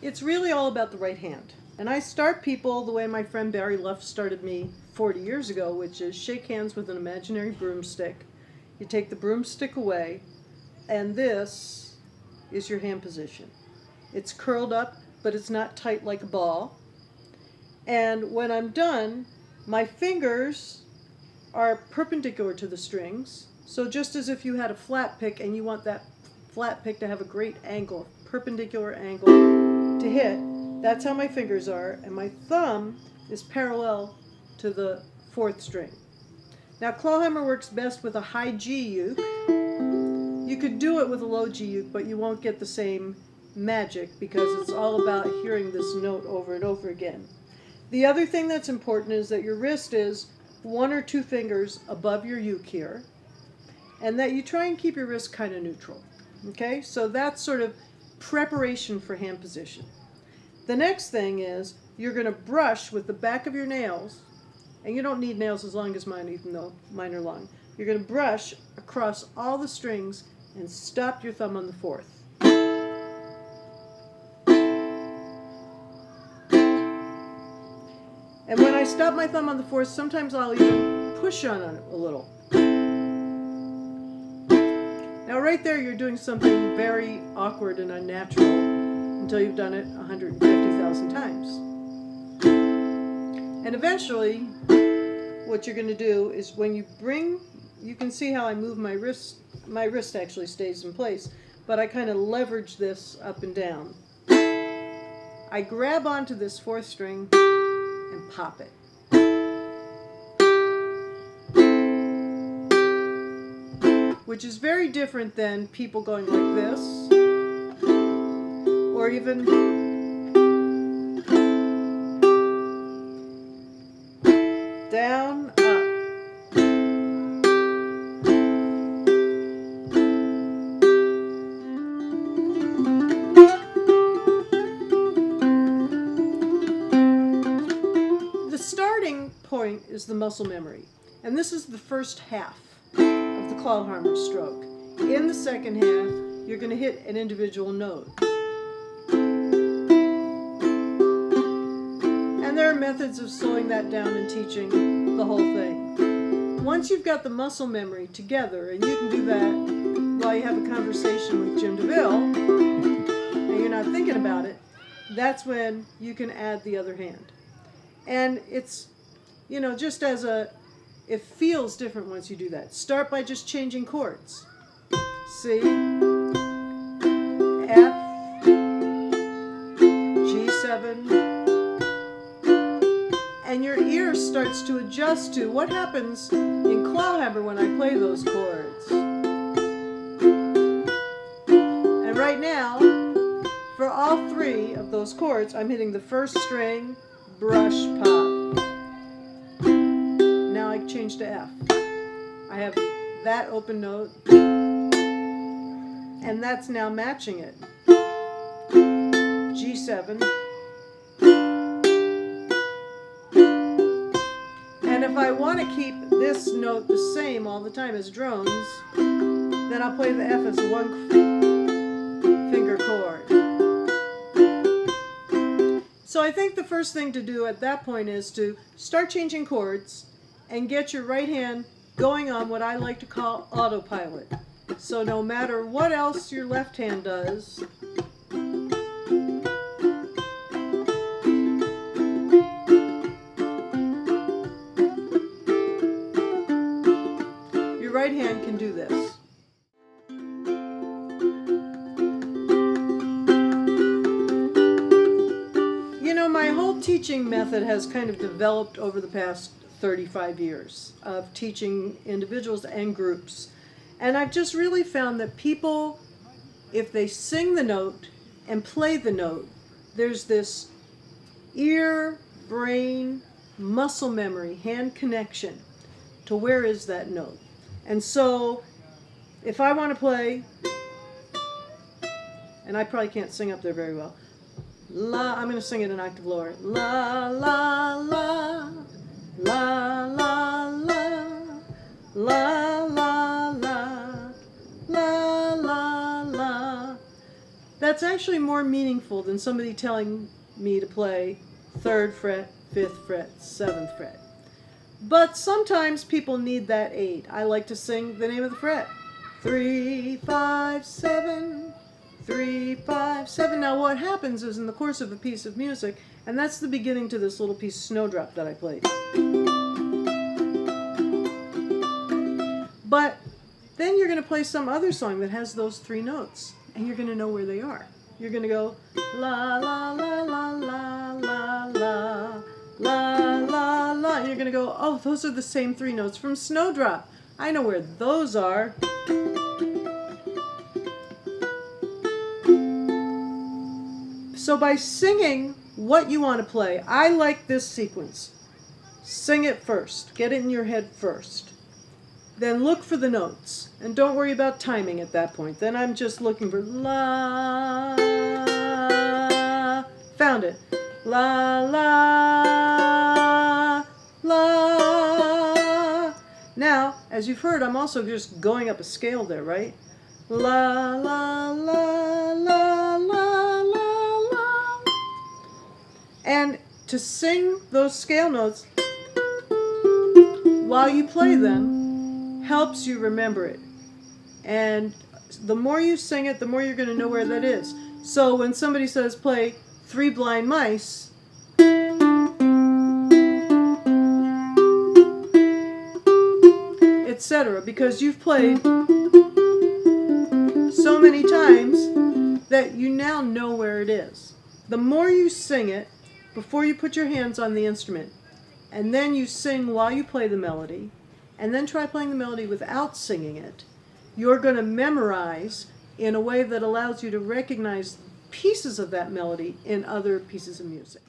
it's really all about the right hand. And I start people the way my friend Barry Luff started me 40 years ago, which is shake hands with an imaginary broomstick. You take the broomstick away, and this is your hand position. It's curled up, but it's not tight like a ball. And when I'm done, my fingers are perpendicular to the strings. So just as if you had a flat pick and you want that flat pick to have a great angle, perpendicular angle to hit, that's how my fingers are, and my thumb is parallel to the fourth string. Now clawhammer works best with a high G uke. You could do it with a low G uke, but you won't get the same magic because it's all about hearing this note over and over again. The other thing that's important is that your wrist is 1 or 2 fingers above your uke here, and that you try and keep your wrist kind of neutral. Okay, so that's sort of preparation for hand position. The next thing is you're going to brush with the back of your nails, and you don't need nails as long as mine, even though mine are long. You're going to brush across all the strings and stop your thumb on the fourth. And when I stop my thumb on the fourth, sometimes I'll even push on it a little. Now right there you're doing something very awkward and unnatural until you've done it 150,000 times. And eventually what you're going to do is when you bring, you can see how I move my wrist actually stays in place, but I kind of leverage this up and down. I grab onto this fourth string and pop it. Which is very different than people going like this, or even down, up. The starting point is the muscle memory, and this is the first half of the clawhammer stroke. In the second half, you're going to hit an individual note. And there are methods of slowing that down and teaching the whole thing. Once you've got the muscle memory together, and you can do that while you have a conversation with Jim DeVille, and you're not thinking about it, that's when you can add the other hand. And it's, you know, just as a, it feels different once you do that. Start by just changing chords. C, F, G7, and your ear starts to adjust to what happens in clawhammer when I play those chords. And right now, for all 3 of those chords, I'm hitting the first string, brush, pop. Now I change to F. I have that open note, and that's now matching it. G7. And if I want to keep this note the same all the time as drones, then I'll play the F as a 1 finger chord. So I think the first thing to do at that point is to start changing chords and get your right hand going on what I like to call autopilot. So no matter what else your left hand does, your right hand can do this. You know, my whole teaching method has kind of developed over the past 35 years of teaching individuals and groups. And I've just really found that people, if they sing the note and play the note, there's this ear, brain, muscle memory, hand connection to where is that note. And so if I want to play, and I probably can't sing up there very well, la, I'm going to sing it an octave lower. La, la, la, la, la, la, la, la, la, la, la, la, That's actually more meaningful than somebody telling me to play 3rd fret, 5th fret, 7th fret. But sometimes people need that aid. I like to sing the name of the fret. 3, 5, 7, 3, 5, 7. Now what happens is in the course of a piece of music, and that's the beginning to this little piece of Snowdrop that I played. But then you're going to play some other song that has those 3 notes, and you're going to know where they are. You're going to go la la la la la la la la la la. And you're going to go, oh, those are the same 3 notes from Snowdrop. I know where those are. So by singing what you want to play, I like this sequence. Sing it first. Get it in your head first. Then look for the notes. And don't worry about timing at that point. Then I'm just looking for la. Found it. La, la, la. Now, as you've heard, I'm also just going up a scale there, right? La, la, la, la, la, la, la. And to sing those scale notes while you play them helps you remember it. And the more you sing it, the more you're going to know where that is. So when somebody says play 3 Blind Mice, etc., because you've played so many times that you now know where it is. The more you sing it before you put your hands on the instrument, and then you sing while you play the melody, and then try playing the melody without singing it, you're going to memorize in a way that allows you to recognize pieces of that melody in other pieces of music.